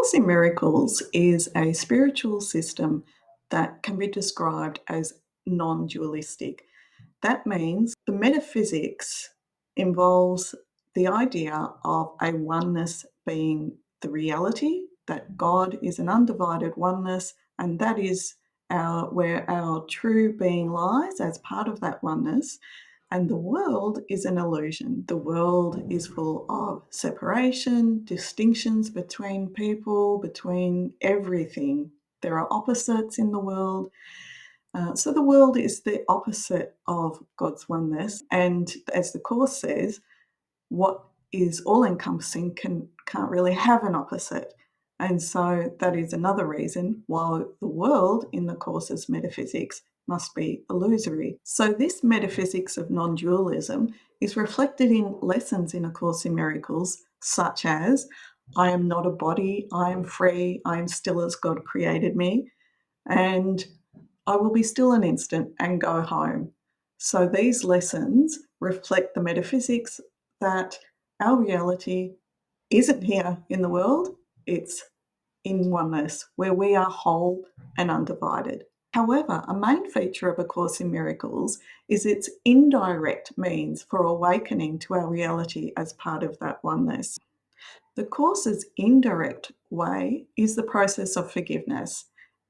Course in Miracles is a spiritual system that can be described as non dualistic. That means the metaphysics involves the idea of a oneness being the reality, that God is an undivided oneness, and that is where our true being lies as part of that oneness. And the world is an illusion. The world is full of separation, distinctions between people, between everything. There are opposites in the world. So the world is the opposite of God's oneness. And as the Course says, what is all-encompassing can't really have an opposite. And so that is another reason why the world in the Course's metaphysics must be illusory. So this metaphysics of non-dualism is reflected in lessons in A Course in Miracles, such as, I am not a body, I am free, I am still as God created me, and I will be still an instant and go home. So these lessons reflect the metaphysics that our reality isn't here in the world, it's in oneness, where we are whole and undivided. However, a main feature of A Course in Miracles is its indirect means for awakening to our reality as part of that oneness. The Course's indirect way is the process of forgiveness.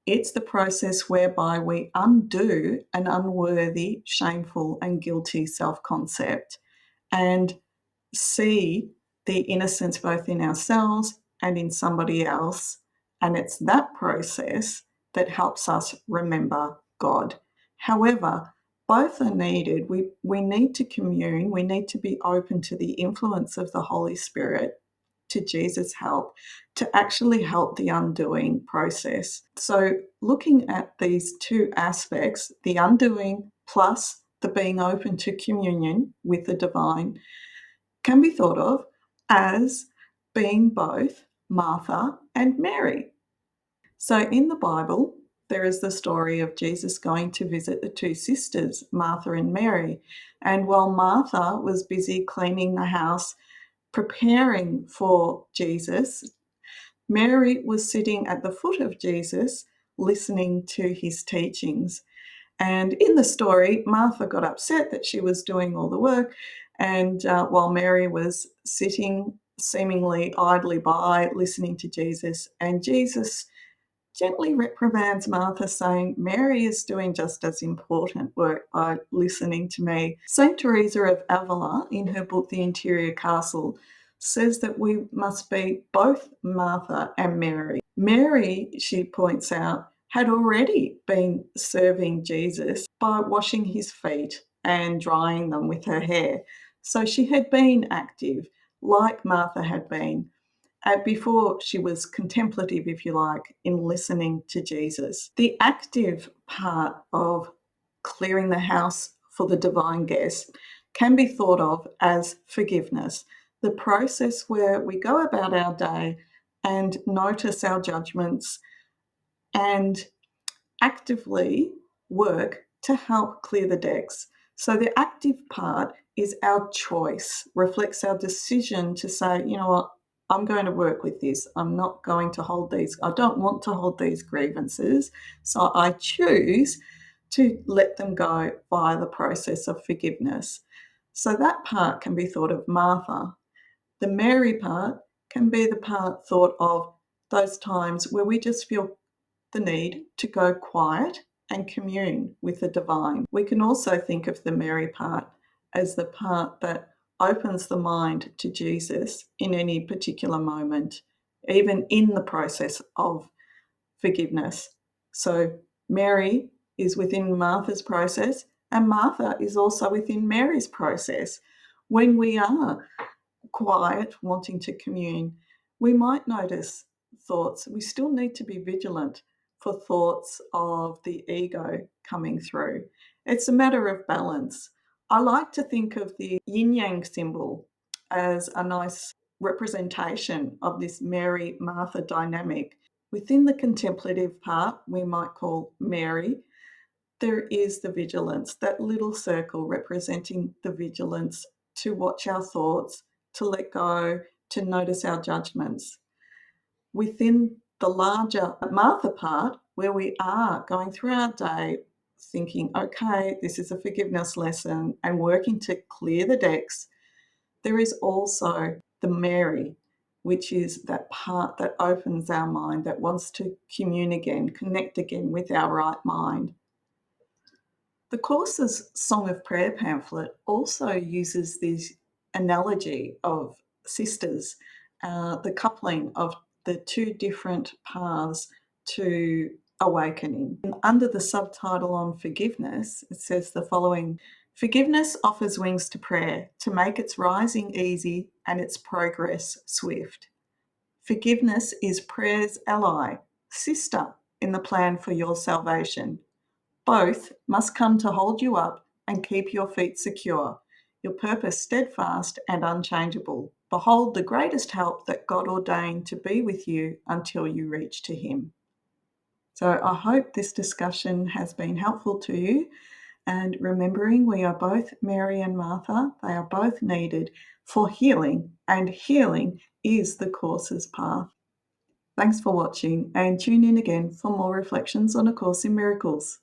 It's the process whereby we undo an unworthy, shameful, and guilty self-concept and see the innocence both in ourselves and in somebody else. And it's that process that helps us remember God. However, both are needed. We need to commune, we need to be open to the influence of the Holy Spirit, to Jesus' help, to actually help the undoing process. So, looking at these two aspects, the undoing plus the being open to communion with the divine, can be thought of as being both Martha and Mary. So in the Bible, there is the story of Jesus going to visit the two sisters, Martha and Mary. And while Martha was busy cleaning the house, preparing for Jesus, Mary was sitting at the foot of Jesus, listening to his teachings. And in the story, Martha got upset that she was doing all the work, and while Mary was sitting seemingly idly by, listening to Jesus, and Jesus gently reprimands Martha, saying, Mary is doing just as important work by listening to me. St. Teresa of Avila, in her book The Interior Castle, says that we must be both Martha and Mary. Mary, she points out, had already been serving Jesus by washing his feet and drying them with her hair. So she had been active, like Martha had been, before she was contemplative, if you like, in listening to Jesus. The active part of clearing the house for the divine guest can be thought of as forgiveness, the process where we go about our day and notice our judgments and actively work to help clear the decks. So the active part is our choice, reflects our decision to say, you know what, I'm going to work with this. I'm not going to hold these, I don't want to hold these grievances. So I choose to let them go via the process of forgiveness. So that part can be thought of Martha. The Mary part can be the part thought of those times where we just feel the need to go quiet and commune with the divine. We can also think of the Mary part as the part that opens the mind to Jesus in any particular moment, even in the process of forgiveness. So Mary is within Martha's process, and Martha is also within Mary's process. When we are quiet, wanting to commune, we might notice thoughts. We still need to be vigilant for thoughts of the ego coming through. It's a matter of balance. I like to think of the yin yang symbol as a nice representation of this Mary Martha dynamic. Within the contemplative part, we might call Mary, there is the vigilance, that little circle representing the vigilance to watch our thoughts, to let go, to notice our judgments. Within the larger Martha part, where we are going through our day thinking, okay, this is a forgiveness lesson, and working to clear the decks, there is also the Mary, which is that part that opens our mind, that wants to commune again, connect again with our right mind. The Course's Song of Prayer pamphlet also uses this analogy of sisters, the coupling of the two different paths to awakening. And under the subtitle on forgiveness, it says the following: Forgiveness offers wings to prayer to make its rising easy and its progress swift. Forgiveness is prayer's ally, sister in the plan for your salvation. Both must come to hold you up and keep your feet secure, your purpose steadfast and unchangeable. Behold the greatest help that God ordained to be with you until you reach to Him. So I hope this discussion has been helpful to you. And remembering we are both Mary and Martha, they are both needed for healing, and healing is the Course's path. Thanks for watching, and tune in again for more reflections on A Course in Miracles.